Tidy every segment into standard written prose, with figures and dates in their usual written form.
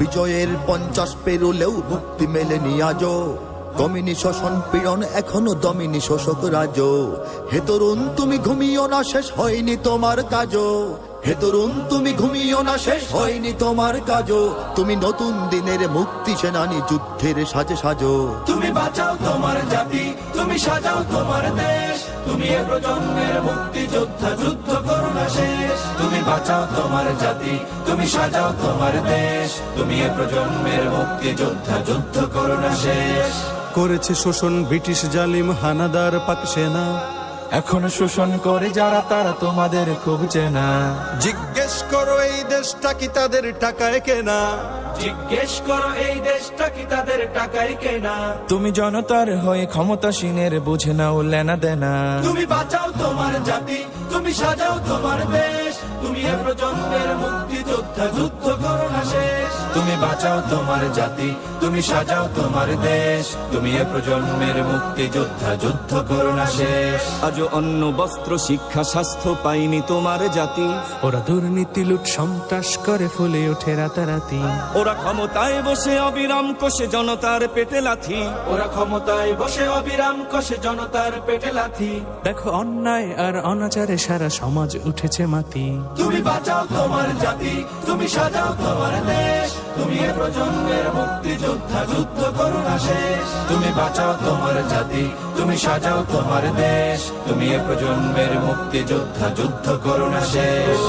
বিজয়ের 50 পেরোলেও মুক্তি মেলেনি আজও, দমিনী শোষণ পীড়ন এখনো দমিনী শোষক রাজ। হে তরুণ তুমি ঘুমিও না, শেষ হয়নি তোমার কাজও। হে তরুণ তুমি ঘুমিও না, শেষ হয়নি তোমার কাজও। তুমি নতুন দিনের মুক্তি সেনানী, যুদ্ধের সাজে সাজো। তুমি বাঁচাও তোমার জাতি, তুমি সাজাও তোমার দেশ। তুমি এ প্রজন্মের মুক্তি যোদ্ধা, যুদ্ধ করো না শেষ। তুমি বাঁচাও তোমার জাতি, তুমি সাজাও তোমার দেশ। তুমি এ প্রজন্মের মুক্তি যোদ্ধা, যুদ্ধ করো না শেষ। করেছে শোষণ ব্রিটিশ জালিম হানাদার পাক সেনা, এখন শোষণ করে যারা তারা তোমাদের খুব চেনা। জিজ্ঞেস করো এই দেশটা কি তাদের টাকায় কেনা? জিজ্ঞেস করো এই দেশটা কি তাদের টাকায় কেনা? তুমি জনতার হয়ে ক্ষমতাসীনের বুঝে নাও লেনা দেনা। তুমি বাঁচাও তোমার জাতি, তুমি সাজাও তোমার দেশ। তুমি এ প্রজন্মের মুক্তি যোদ্ধা, যুদ্ধ করো না শেষ। তুমি বাঁচাও তোমার জাতি, তুমি সাজাও তোমার দেশ। তুমি এ প্রজন্মের মুক্তি যোদ্ধা, যুদ্ধ করো না শেষ। আজও অন্ন বস্ত্র শিক্ষা স্বাস্থ্য পাইনি তোমার জাতি। ওরা দুর্নীতি লুট সন্ত্রাস করে ফুলে ওঠে রাতারাতি। ওরা ক্ষমতায় বসে অবিরাম কষে জনতার পেটে লাথি। ওরা ক্ষমতায় বসে অবিরাম কষে জনতার পেটে লাথি। দেখো অন্যায় আর অনাচারে সারা সমাজ উঠেছে মাতি। তুমি বাঁচাও তোমার জাতি, তুমি সাজাও তোমার দেশ। তুমি এ প্রজন্মের মুক্তি যোদ্ধা, যুদ্ধ করো না শেষ। তুমি বাঁচাও তোমার জাতি, তুমি সাজাও তোমার দেশ। তুমি এ প্রজন্মের মুক্তি যোদ্ধা, যুদ্ধ করো না শেষ।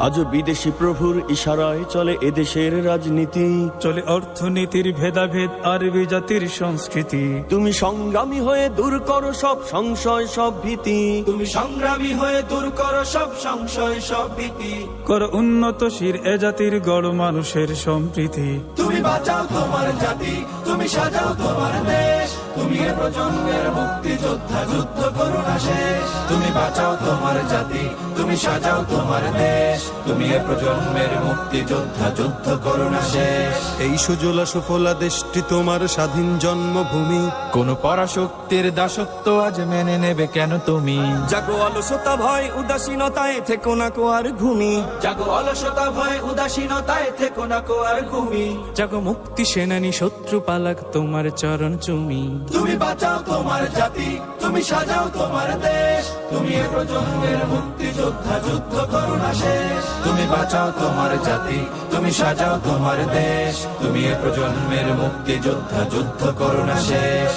আজও বিদেশি প্রভুর ইশারায় চলে এদেশের রাজনীতি। চলে অর্থনীতির ভেদাভেদ আর বিজাতির সংস্কৃতি। তুমি সংগ্রামী হয়ে দূর করো সব সংশয় সব ভীতি। তুমি সংগ্রামী হয়ে দূর করো সব সংশয় সব ভীতি। করো উন্নতশীল এ জাতির গড় মানুষের সম্প্রীতি। তুমি বাঁচাও তোমার জাতি, তুমি সাজাও তোমার দেশ। তুমি এ প্রজন্মের মুক্তি যোদ্ধা, যুদ্ধ করো না শেষ। তুমি বাঁচাও তোমার জাতি, তুমি সাজাও তোমার দেশ। তুমি এ প্রজন্মের মুক্তি যোদ্ধা, যুদ্ধ করো না শেষ। এই সুজলা সুফলা দেশটি তোমার স্বাধীন জন্মভূমি। কোন পরাশক্তির দাসত্ব আজ মেনে নেবে কেন তুমি? জাগো অলসতা ভয় উদাসীনতায় থেকো না কো আর ঘুমি। জাগো অলসতা ভয় উদাসীনতায় থেকো না কো আর ঘুমি। জাগো মুক্তি সেনানী শত্রু পালাক তোমার চরণ চুমি। তুমি বাঁচাও তোমার জাতি, তুমি সাজাও তোমার দেশ। তুমি এ প্রজন্মের মুক্তি যোদ্ধা, যুদ্ধ করো না শেষ। তুমি বাঁচাও তোমার জাতি, তুমি সাজাও তোমার দেশ। তুমি এ প্রজন্মের মুক্তি যোদ্ধা, যুদ্ধ করো না শেষ।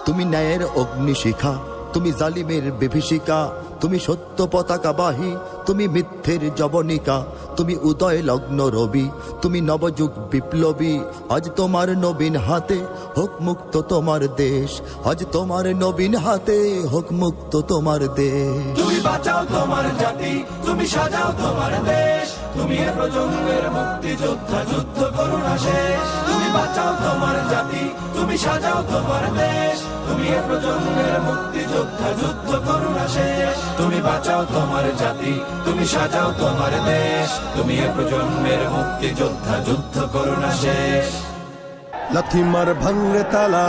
তুমি ন্যায়ের অগ্নিশিখা, তুমি জালিমের বিভীষিকা। তুমি সত্য পতাকা বাহী, তুমি মিথ্যের জবনিকা। তুমি উদয় লগ্ন রবি, তুমি নবযুগ বিপ্লবী। আজ তোমার নবীন হাতে হোক মুক্ত তোমার দেশ। আজ তোমার নবীন হাতে হোক মুক্ত তোমার দেশ। তুমি বাঁচাও তোমার জাতি, তুমি সাজাও তোমার দেশ। তুমি এ প্রজন্মের মুক্তি যোদ্ধা, যুদ্ধ করো না শেষ। তুমি বাঁচাও তোমার জাতি, তুমি সাজাও তোমার দেশ। তুমি এ প্রজন্মের মুক্তি যোদ্ধা, যুদ্ধ করো না শেষ। তুমি বাঁচাও তোমার জাতি, তুমি সাজাও তোমার দেশ। তুমি এ প্রজন্মের মুক্তি যোদ্ধা, যুদ্ধ করো না শেষ। লাথিমার ভাঙরে তালা,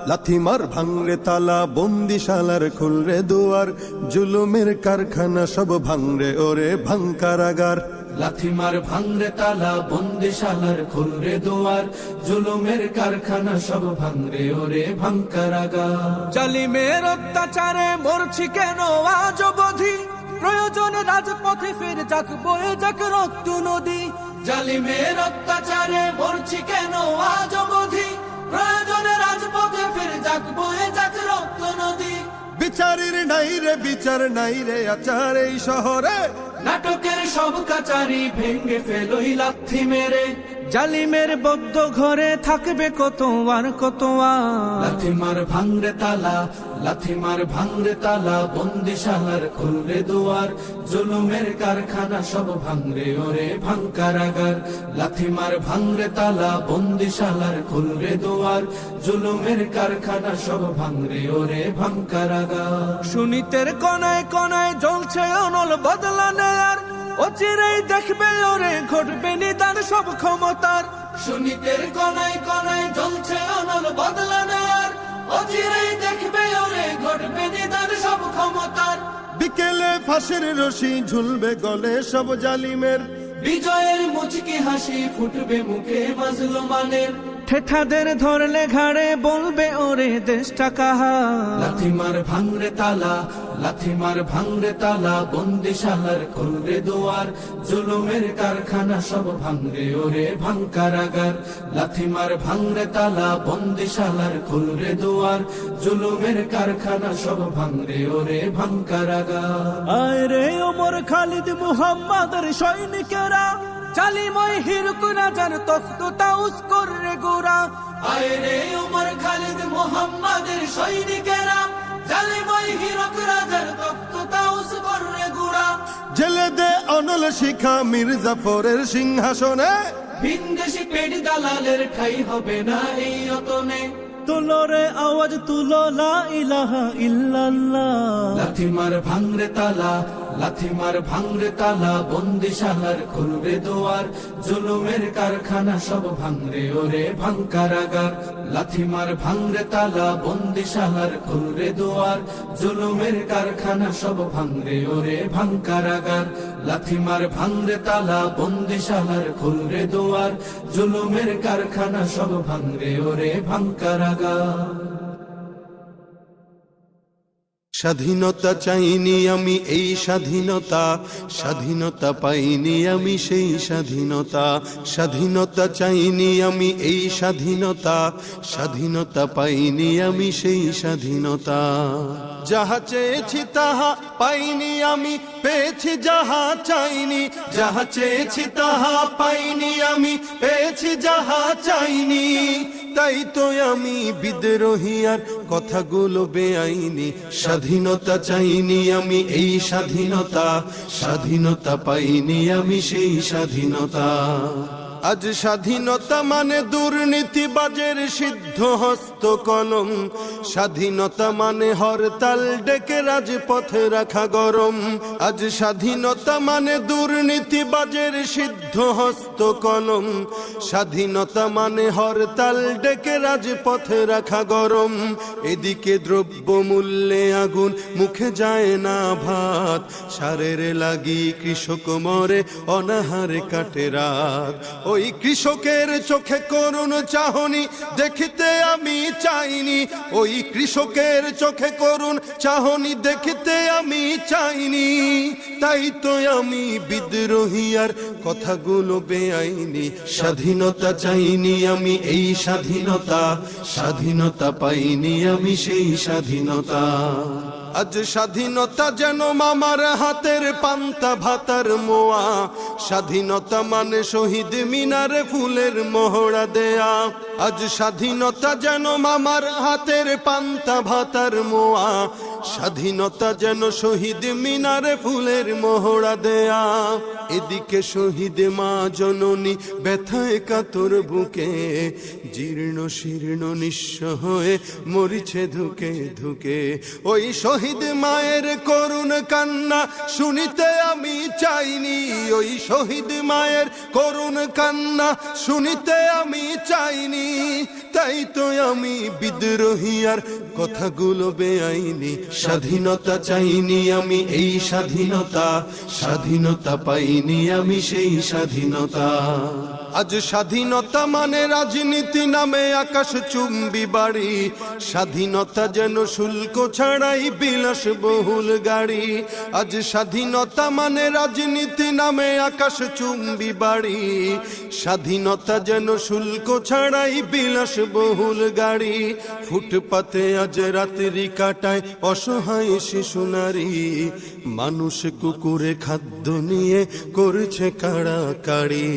লাথিমার ভাঙরে তালা, বন্দিশালার খুলরে দুয়ার। জুলুমের কারখানা সব ভাঙরে ওরে ভাঙকারাগার। লাথিমার ভাঙরে তালা, বন্দিশালার খুলরে দুয়ার। জুলুমের কারখানা সব ভাঙরে ওরে ভাঙকারাগার। জালিমের অত্যাচারে মরছি কেন আজ অবধি। প্রয়োজনে রাজপথে ফের যাক বয়ে যাক রক্ত নদী। জালিমের অত্যাচারে মরছি কেন আজ অবধি। প্রয়োজনে রাজপথে ফের যাক বয়ে যাক রক্ত নদী। বিচারের নাই রে বিচার নাই রে আচার এই শহরে। নাটকের সব কাচারি ভেঙ্গে ফেলোই লাথি মেরে। জালিমের বদ্ধ ঘরে থাকবে কত আর কত আর। লাথিমার ভাঙরে তালা, লাথিমার ভাঙরে তালা, বন্দিশালার খুলরে দুয়ার। জুলুমের কারখানা সব ভাঙরে ওরে ভাঙকারাগার। লাথিমার ভাঙরে তালা, বন্দিশালার খুলরে দুয়ার। জুলুমের কারখানা সব ভাঙরে ওরে ভাঙকারাগার। সুনীতের কনায় কনায় জ্বলছে অনল বদলা নেয়ার। অচিরেই দেখবে ওরে ঘটবে নিদান সব ক্ষমতার। সুন্নিতের কনায় কনায় জ্বলছে অনল বদলা নেয়ার, অচিরেই দেখবে ওরে ঘটবে নিদান সব ক্ষমতার। বিকেলে ফাঁসের রশি ঝুলবে গলে সব জালিমের, বিজয়ের মুচকি হাসি ফুটবে মুখে মাজলুমানের। ঠেঠাদের ধরলে ঘাড়ে বলবে ওরে দেশটা কাহা। লাথিমার ভাঙরে তালা, লাথিমার ভাঙরে তালা, বন্দিশালার খুলরে দুয়ার, জুলুমের কারখানা সব ভাঙরে ওরে ভাঙ কারাগার। লাথিমার ভাঙরে তালা, বন্দিশালার খুলরে দুয়ার, জুলুমের কারখানা সব ভাঙরে ওরে ভাঙ কারাগার। আয় রে ওমর খালিদ মুহাম্মাদের সৈনিকেরা, জালিময় হিরক রাজার তখ্ত তাউস করে গোরা। আয় রে উমর খালিদ মুহাম্মাদের সৈনিকেরা, জালিময় হিরক রাজার তখ্ত তাউস করে গুড়া। জেলে দে অনল শিখা মীর জাফরের সিংহাসনে, ভিনদেশি পেট দালালের ঠাই হবে না এই অতনে। তুলো রে আওয়াজ তুলো, লা ইলাহা ইল্লাল্লাহ। লাথিমার ভাঙরে তালা, লাথিমার ভাঙরে তালা, বন্দিশালার খুলবে দুয়ার, জুলুমের কারখানা সব ভাঙরে ওরে ভাঙ কারাগার। লাথিমার ভাঙরে তালা, বন্দিশালার খুলবে দুয়ার, জুলুমের কারখানা সব ভাঙরে ওরে ভাঙ কারাগার। লাথিমার ভাঙরে তালা, বন্দিশালার খুলবে দুয়ার, জুলুমের কারখানা সব ভাঙরে ওরে ভাঙ কারাগার। স্বাধীনতা চাইনি আমি এই স্বাধীনতা, স্বাধীনতা পাইনি আমি সেই স্বাধীনতা। স্বাধীনতা চাইনি আমি এই স্বাধীনতা, স্বাধীনতা পাইনি আমি সেই স্বাধীনতা। যাহা চেয়েছি তাহা পাইনি আমি, পেয়েছি যাহা চাইনি। যাহা চেয়েছি তাহা পাইনি আমি, পেয়েছি যাহা চাইনি। তাই তো আমি বিদ্রোহী আর কথাগুলো বেআইনি। স্বাধীনতা চাইনি আমি এই স্বাধীনতা, স্বাধীনতা পাইনি আমি সেই স্বাধীনতা। আজ স্বাধীনতা মানে দুর্নীতিবাজের সিদ্ধ হস্ত কলম, স্বাধীনতা মানে হরতাল ডেকে রাজপথে রাখা গরম। আজ স্বাধীনতা মানে দুর্নীতিবাজের সিদ্ধ হস্ত কলম, স্বাধীনতা মানে হরতাল ডেকে রাজপথে রাখা গরম। এদিকে দ্রব্য মূল্যে আগুন, মুখে যায় না ভাত, সারের লাগি কৃষক মরে অনাহারে কাটে রাত। ওই কৃষকের চোখে করুণ চাহনি দেখিতে আমি চাইনি, ওই কৃষকের চোখে করুণ চাহনি দেখিতে আমি চাইনি। তাই তো আমি বিদ্রোহী আর কথাগুলো বেআইনি। স্বাধীনতা চাইনি আমি এই স্বাধীনতা, স্বাধীনতা পাইনি আমি সেই স্বাধীনতা। আজ স্বাধীনতা যেন মামার হাতের পান্তা ভাতার মোয়া, স্বাধীনতা মানে শহীদ মিনারে ফুলের মোহরা দেয়া। আজ স্বাধীনতা যেন মামার হাতের পান্তা ভাতার মোয়া, স্বাধীনতা যেন শহীদ মিনারে ফুলের মোহরা দেয়া। এদিকে শহীদ মা জননী ব্যথায় কাতর বুকে, জীর্ণ শীর্ণ নিঃস্ব হয়ে মরিছে ধুকে ধুকে। ওই শহীদ মায়ের করুণ কান্না শুনিতে আমি চাইনি, ওই শহীদ মায়ের করুণ কান্না শুনিতে আমি চাইনি। তাই তো আমি বিদ্রোহী আর কথাগুলো বেআইনি। স্বাধীনতা চাইনি আমি এই স্বাধীনতা, স্বাধীনতা পাইনি আমি সেই স্বাধীনতা। আজ স্বাধীনতা মানে রাজনীতি নামে আকাশ চুম্বি বাড়ি, স্বাধীনতা যেন শুল্ক ছাড়াই বিলাস বহুল গাড়ি। আজ স্বাধীনতা মানে রাজনীতি নামে আকাশ চুম্বি বাড়ি, স্বাধীনতা যেন শুল্ক ছাড়াই বিলাস বহুল গাড়ি। ফুটপাতে আজ রাত্রি কাটায় অসহায় শিশু নারী, মানুষ কুকুরে খাদ্য নিয়ে করছে কাড়াকাড়ি।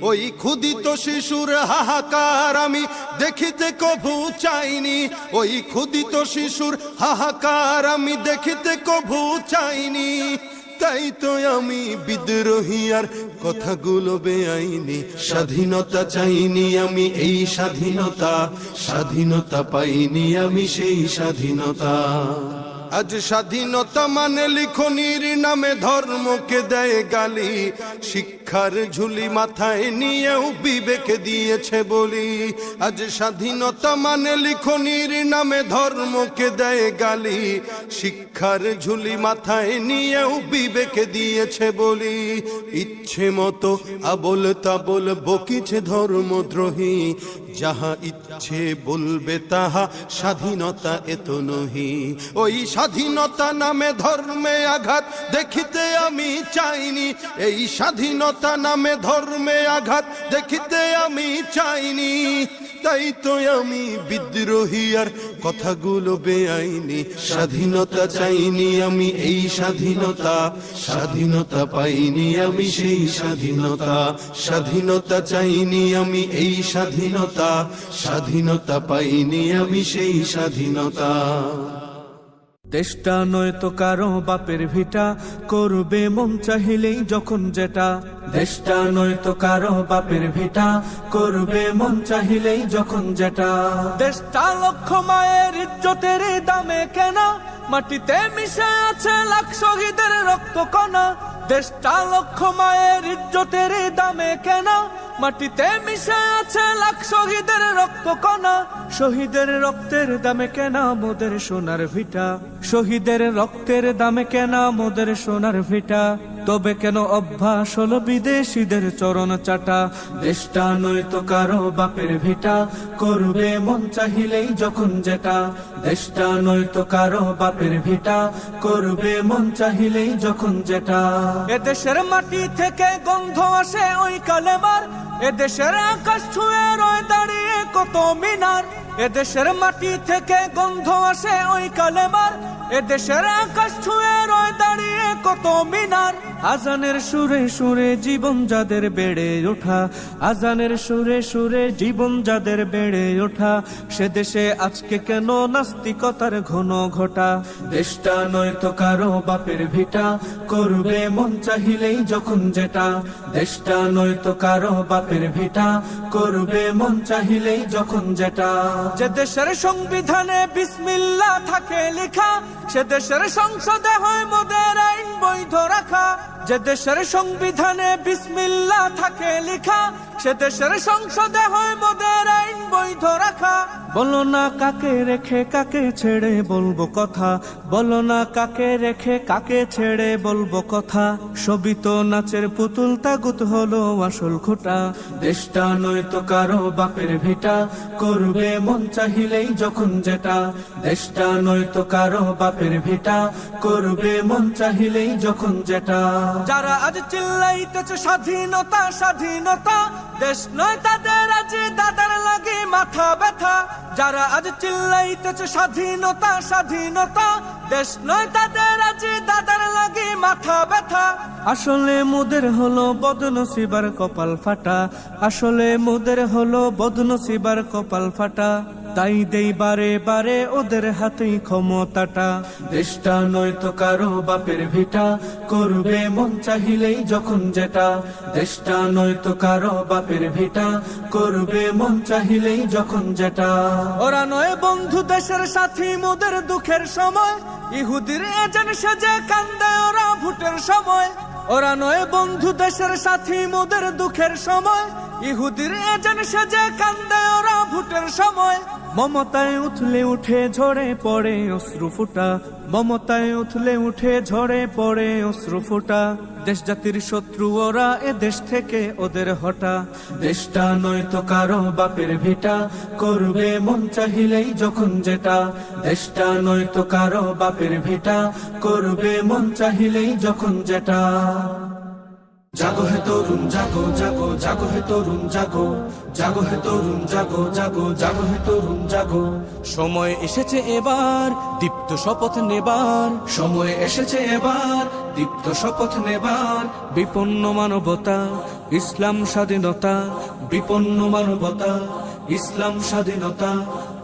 ওই ক্ষুদিত শিশুর হাহাকার আমি দেখিতে কভু চাইনি, ওই ক্ষুদিত শিশুর হাহাকার আমি দেখিতে কভু চাইনি। তাই তো আমি বিদ্রোহী আর কথাগুলো বেআইনি। স্বাধীনতা চাইনি আমি এই স্বাধীনতা, স্বাধীনতা পাইনি আমি সেই স্বাধীনতা। আজ স্বাধীনতা মানে লিখনির নামে ধর্মকে দেয় গালি, শিক্ষার ঝুলি মাথায় নিয়েও বিবেকে দিয়েছে বলি। আজ স্বাধীনতা মানে লিখনির নামে ধর্মকে দেয় গালি, শিক্ষার ঝুলি মাথায় নিয়েও বিবেকে দিয়েছে বলি। ইচ্ছে মতো আবল তাবল বকিছে ধর্মদ্রোহী, যাহা ইচ্ছে বলবে তাহা স্বাধীনতা এত নহি। ওই স্বাধীনতা নামে ধর্মে আঘাত দেখিতে আমি চাইনি, এই স্বাধীনতা নামে ধর্মে আঘাত দেখিতে আমি চাইনি। তাই তো আমি বিদ্রোহী আর কথাগুলো বেআইনি। স্বাধীনতা চাইনি আমি এই স্বাধীনতা, স্বাধীনতা পাইনি আমি সেই স্বাধীনতা। স্বাধীনতা চাইনি আমি এই স্বাধীনতা, স্বাধীনতা পাইনি আমি সেই স্বাধীনতা। দেশটা নয় তো কারো বাপের ভিটা, করবে মন চাহিলেই যখন যেটা। দেশটা নয় তো কারো বাপের ভিটা, করবে মন চাহিলেই যখন যেটা। দেশটা লক্ষ মায়ের ইজ্জতের দামে কেনা, মাটিতে মিশে আছে লাখ শহীদের রক্ত কণা। দেশটা লক্ষ মায়ের ইজ্জতের দামে কেনা, মাটিতে মিশে আছে লাখ শহীদের রক্ত কণা। শহীদের রক্তের দামে কেনা মোদের সোনার ভিটা, শহীদের রক্তের দামে কেনা মোদের সোনার ভিটা। তবে কেন অভ্যাস হলো বিদেশিদের চরণ চাটা। দেশটা নয় তো কারো বাপের ভিটা, করবে মন চাহিলেই যখন যেটা। দেশটা নয় তো কারো বাপের ভিটা, করবে মন চাহিলেই যখন যেটা। এদেশের মাটি থেকে গন্ধ আসে ওই কালেমার, এদেশের আকাশ ছুঁয়ে রয়ে দাঁড়িয়ে কত মিনার। এদেশের মাটি থেকে গন্ধ আসে ওই কালেমার, এদেশের আকাশ ছুঁয়ে রয়ে দাঁড়িয়ে কত মিনার। আজানের সুরে সুরে জীবন যাদের বেড়ে ওঠা, আজানের সুরে সুরে জীবন যাদের বেড়ে ওঠা। সে দেশে আজকে কেন নাস্তিকতার ঘন ঘটা। দেশটা নয় তো কারো বাপের ভিটা, করবে মন চাহিলেই যখন যেটা। দেশটা নয় তো কারো বাপের ভিটা, করবে মন চাহিলেই যখন যেটা। যে দেশের সংবিধানে বিসমিল্লাহ থাকে লেখা, সে দেশের সংসদে হয় মোদের আইন বৈধ রাখা। যে দেশের সংবিধানে বিসমিল্লাহ থাকে লেখা, সে দেশের সংসদে হয় মোদের আইন বৈধ রাখা। বলো না কাকে রেখে কাকে ছেড়ে বলবো কথা, বলো না কাকে রেখে কাকে ছেড়ে বলবো কথা। সবই তো নাচের পুতুল, তাগুত হলো আসল খোটা। দেশটা নয় তো কারো বাপের ভিটা, করবে মন চাহিলেই যখন যেটা। দেশটা নয় তো কারো বাপের ভিটা, করবে মন চাহিলেই যখন যেটা। যারা আজ চিল্লাইতেছে স্বাধীনতা স্বাধীনতা, দেশ নয় তাদের আজ দাদার লাগে মাথা ব্যথা। যারা আজ চিল্লাইতেছে স্বাধীনতা স্বাধীনতা, দেশ নয় তাদের আজ দাদার লাগে মাথা ব্যথা। আসলে মোদের হলো বদনসিবার কপাল ফাটা, আসলে মোদের হলো বদনসিবার কপাল ফাটা। তাই দেই বারে বারে ওদের হাতেই ক্ষমতাটা। দেশটা নয় তো কারো বাপের ভিটা, করবে মন চাহিলেই যখন যেটা। দেশটা নয় তো কারো বাপের ভিটা, করবে মন চাহিলেই যখন যেটা। ওরা নয় বন্ধু দেশের সাথী মোদের দুঃখের সময়, ইহুদির এজেন্ট সেজে কান্দে ওরা ভোটের সময়। ওরা নয় বন্ধু দেশের সাথী মোদের দুঃখের সময়, ইহুদির এজেন্ট সেজে কান্দে ওরা ভোটের সময়। মমতায় উথলে উঠে ঝরে পড়ে অশ্রু ফুটা, মমতায় উথলে উঠে ঝরে পড়ে অশ্রু ফুটা। দেশ জাতির শত্রু ওরা, এ দেশ থেকে ওদের হটা। দেশটা নয় তো কারো বাপের ভিটা, করবে মন চাহিলেই যখন যেটা। দেশটা নয় তো কারো বাপের ভিটা, করবে মন চাহিলেই যখন যেটা। জাগো হে তরুণ জাগো জাগো, জাগো হে তরুণ জাগো, জাগো হে তরুণ জাগো জাগো, জাগো হে তরুণ জাগো। সময় এসেছে এবার দীপ্ত শপথ নেবার, সময় এসেছে এবার দীপ্ত শপথ নেবার। বিপন্ন মানবতা ইসলাম স্বাধীনতা, বিপন্ন মানবতা ইসলাম স্বাধীনতা।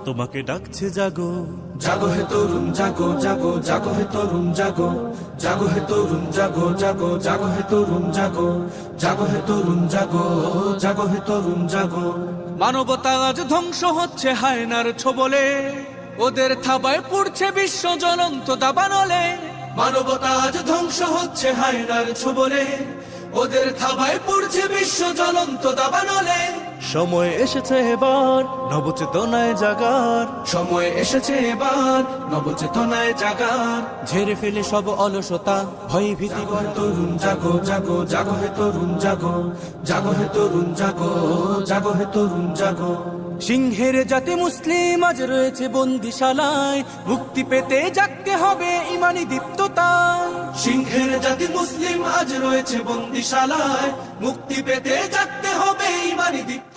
তোমাকে ডাকছে জাগো, জাগো হে তরুণ জাগো জাগো, জাগো হে তরুণ জাগো, জাগো হে তরুণ জাগো জাগো, জাগো হে তরুণ জাগো, জাগো হে তরুণ জাগো, জাগো হে তরুণ জাগো। মানবতা আজ ধ্বংস হচ্ছে হায়নার ছোবলে, ওদের থাবায় পড়ছে বিশ্ব জ্বলন্ত দাবানলে। মানবতা আজ ধ্বংস হচ্ছে হায়নার ছোবলে, ওদের থাবায় পড়ছে বিশ্ব জ্বলন্ত দাবানলে। সময় এসেছে এবার নবচেতনায় জাগার, সময় এসেছে এবার নবচেতনায় জাগার। ঝেড়ে ফেলে সব অলসতা ভয় ভীতি। জাগো হে তরুণ জাগো জাগো, জাগো হে তরুণ জাগো, জাগো হে তরুণ জাগো, জাগো হে তরুণ জাগো। সিংহের জাতি মুসলিম আজ রয়েছে বন্দিশালায়, মুক্তি পেতে জাগতে হবে ইমানি দীপ্ততায়। সিংহের জাতি মুসলিম আজ রয়েছে বন্দিশালায়, মুক্তি পেতে জাগতে হবে ইমানি দীপ্ত।